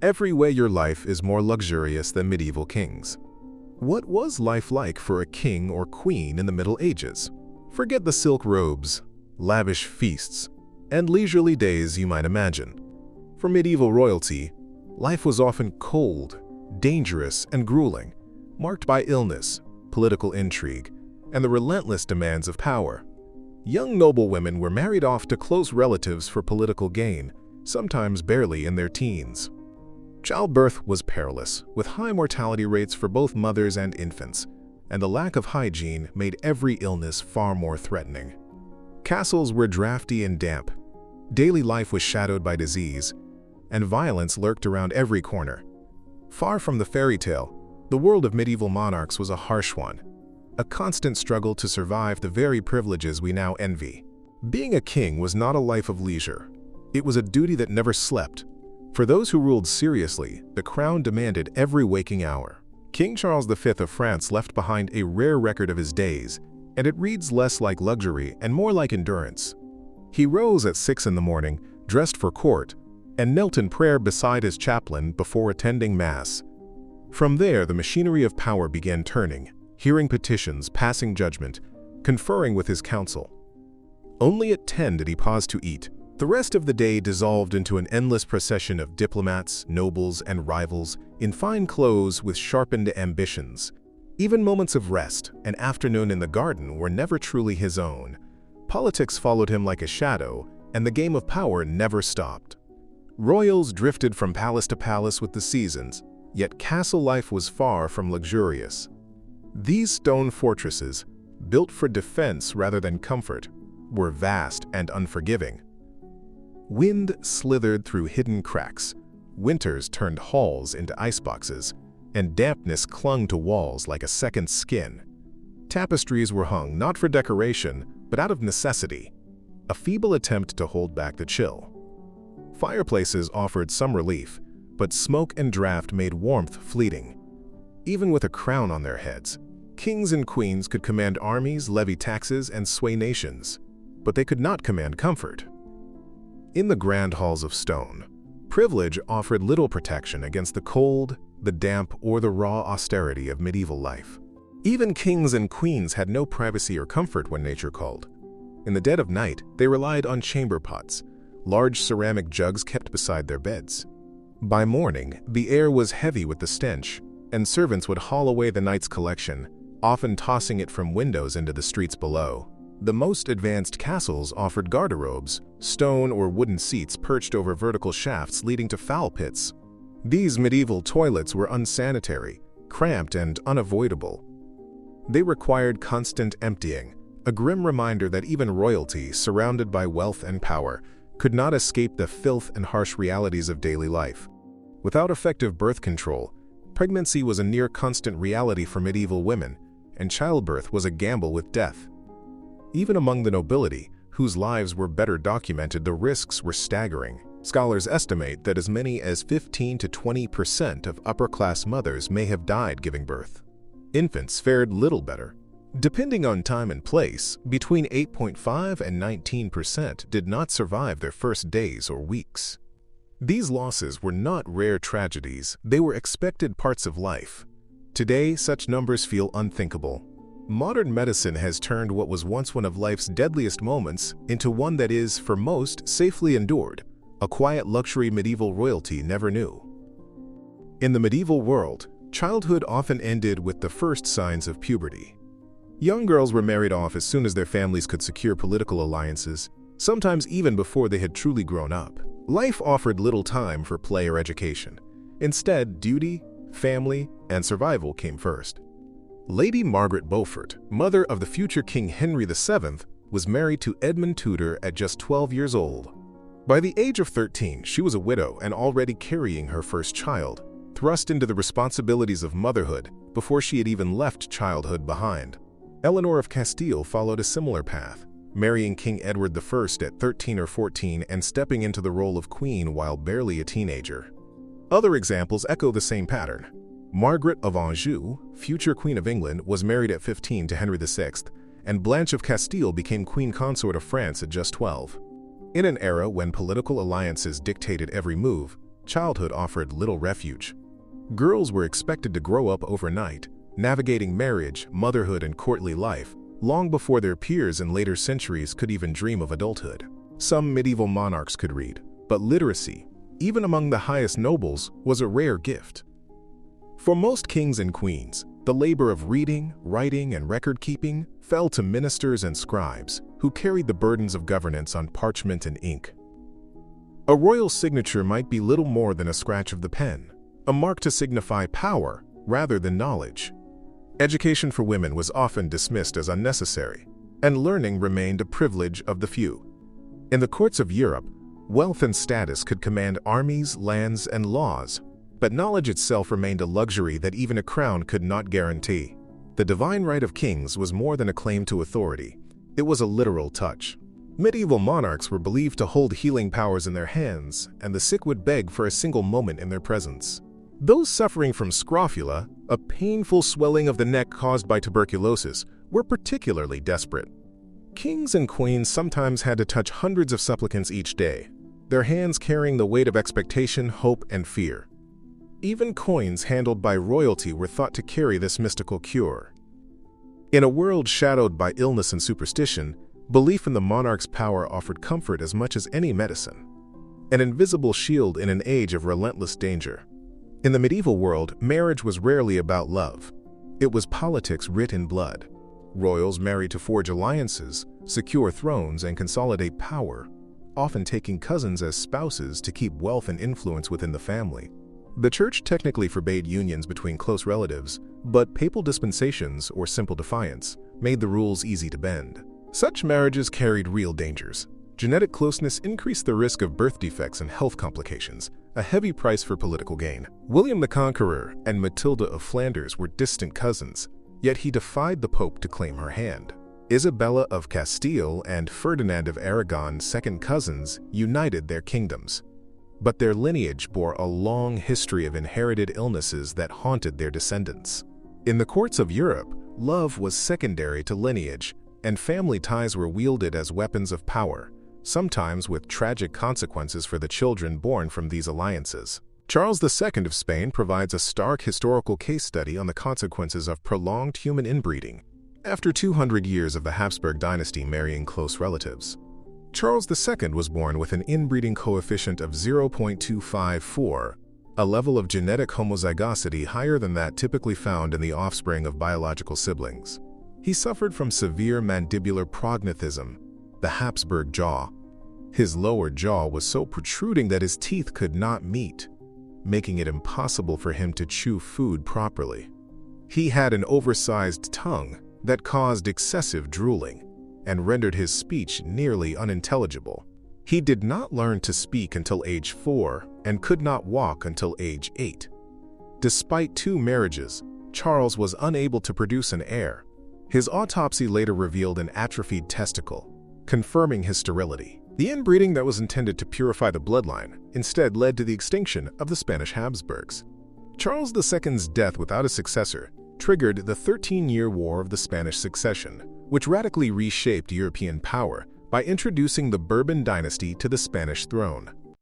Every way your life is more luxurious than medieval kings. What was life like for a king or queen in the Middle Ages? Forget the silk robes, lavish feasts, and leisurely days you might imagine. For medieval royalty, life was often cold, dangerous, and grueling, marked by illness, political intrigue, and the relentless demands of power. Young noblewomen were married off to close relatives for political gain, sometimes barely in their teens. Childbirth was perilous, with high mortality rates for both mothers and infants, and the lack of hygiene made every illness far more threatening. Castles were drafty and damp. Daily life was shadowed by disease, and violence lurked around every corner. Far from the fairy tale, the world of medieval monarchs was a harsh one, a constant struggle to survive the very privileges we now envy. Being a king was not a life of leisure. It was a duty that never slept. For those who ruled seriously, the crown demanded every waking hour. King Charles V of France left behind a rare record of his days, and it reads less like luxury and more like endurance. He rose at 6 in the morning, dressed for court, and knelt in prayer beside his chaplain before attending Mass. From there, the machinery of power began turning, hearing petitions, passing judgment, conferring with his council. Only at 10 did he pause to eat. The rest of the day dissolved into an endless procession of diplomats, nobles, and rivals in fine clothes with sharpened ambitions. Even moments of rest, an afternoon in the garden, were never truly his own. Politics followed him like a shadow, and the game of power never stopped. Royals drifted from palace to palace with the seasons, yet castle life was far from luxurious. These stone fortresses, built for defense rather than comfort, were vast and unforgiving. Wind slithered through hidden cracks, winters turned halls into iceboxes, and dampness clung to walls like a second skin. Tapestries were hung not for decoration, but out of necessity, a feeble attempt to hold back the chill. Fireplaces offered some relief, but smoke and draft made warmth fleeting. Even with a crown on their heads, kings and queens could command armies, levy taxes, and sway nations, but they could not command comfort. In the grand halls of stone, privilege offered little protection against the cold, the damp, or the raw austerity of medieval life. Even kings and queens had no privacy or comfort when nature called. In the dead of night, they relied on chamber pots, large ceramic jugs kept beside their beds. By morning, the air was heavy with the stench, and servants would haul away the night's collection, often tossing it from windows into the streets below. The most advanced castles offered garderobes, stone or wooden seats perched over vertical shafts leading to foul pits. These medieval toilets were unsanitary, cramped, and unavoidable. They required constant emptying, a grim reminder that even royalty, surrounded by wealth and power, could not escape the filth and harsh realities of daily life. Without effective birth control, pregnancy was a near constant reality for medieval women, and childbirth was a gamble with death. Even among the nobility, whose lives were better documented, the risks were staggering. Scholars estimate that as many as 15 to 20% of upper-class mothers may have died giving birth. Infants fared little better. Depending on time and place, between 8.5 and 19% did not survive their first days or weeks. These losses were not rare tragedies, they were expected parts of life. Today, such numbers feel unthinkable. Modern medicine has turned what was once one of life's deadliest moments into one that is, for most, safely endured, a quiet luxury medieval royalty never knew. In the medieval world, childhood often ended with the first signs of puberty. Young girls were married off as soon as their families could secure political alliances, sometimes even before they had truly grown up. Life offered little time for play or education. Instead, duty, family, and survival came first. Lady Margaret Beaufort, mother of the future King Henry VII, was married to Edmund Tudor at just 12 years old. By the age of 13, she was a widow and already carrying her first child, thrust into the responsibilities of motherhood before she had even left childhood behind. Eleanor of Castile followed a similar path, marrying King Edward I at 13 or 14 and stepping into the role of queen while barely a teenager. Other examples echo the same pattern. Margaret of Anjou, future Queen of England, was married at 15 to Henry VI, and Blanche of Castile became Queen Consort of France at just 12. In an era when political alliances dictated every move, childhood offered little refuge. Girls were expected to grow up overnight, navigating marriage, motherhood, and courtly life, long before their peers in later centuries could even dream of adulthood. Some medieval monarchs could read, but literacy, even among the highest nobles, was a rare gift. For most kings and queens, the labor of reading, writing, and record-keeping fell to ministers and scribes, who carried the burdens of governance on parchment and ink. A royal signature might be little more than a scratch of the pen, a mark to signify power rather than knowledge. Education for women was often dismissed as unnecessary, and learning remained a privilege of the few. In the courts of Europe, wealth and status could command armies, lands, and laws, but knowledge itself remained a luxury that even a crown could not guarantee. The divine right of kings was more than a claim to authority. It was a literal touch. Medieval monarchs were believed to hold healing powers in their hands, and the sick would beg for a single moment in their presence. Those suffering from scrofula, a painful swelling of the neck caused by tuberculosis, were particularly desperate. Kings and queens sometimes had to touch hundreds of supplicants each day, their hands carrying the weight of expectation, hope, and fear. Even coins handled by royalty were thought to carry this mystical cure. In a world shadowed by illness and superstition, belief in the monarch's power offered comfort as much as any medicine, an invisible shield in an age of relentless danger. In the medieval world, marriage was rarely about love. It was politics writ in blood. Royals married to forge alliances, secure thrones, and consolidate power, often taking cousins as spouses to keep wealth and influence within the family. The church technically forbade unions between close relatives, but papal dispensations, or simple defiance, made the rules easy to bend. Such marriages carried real dangers. Genetic closeness increased the risk of birth defects and health complications, a heavy price for political gain. William the Conqueror and Matilda of Flanders were distant cousins, yet he defied the Pope to claim her hand. Isabella of Castile and Ferdinand of Aragon, second cousins, united their kingdoms. But their lineage bore a long history of inherited illnesses that haunted their descendants. In the courts of Europe, love was secondary to lineage, and family ties were wielded as weapons of power, sometimes with tragic consequences for the children born from these alliances. Charles II of Spain provides a stark historical case study on the consequences of prolonged human inbreeding, after 200 years of the Habsburg dynasty marrying close relatives. Charles II was born with an inbreeding coefficient of 0.254, a level of genetic homozygosity higher than that typically found in the offspring of biological siblings. He suffered from severe mandibular prognathism, the Habsburg jaw. His lower jaw was so protruding that his teeth could not meet, making it impossible for him to chew food properly. He had an oversized tongue that caused excessive drooling and rendered his speech nearly unintelligible. He did not learn to speak until age 4 and could not walk until age 8. Despite 2 marriages, Charles was unable to produce an heir. His autopsy later revealed an atrophied testicle, confirming his sterility. The inbreeding that was intended to purify the bloodline instead led to the extinction of the Spanish Habsburgs. Charles II's death without a successor triggered the 13-year War of the Spanish Succession, which radically reshaped European power by introducing the Bourbon dynasty to the Spanish throne.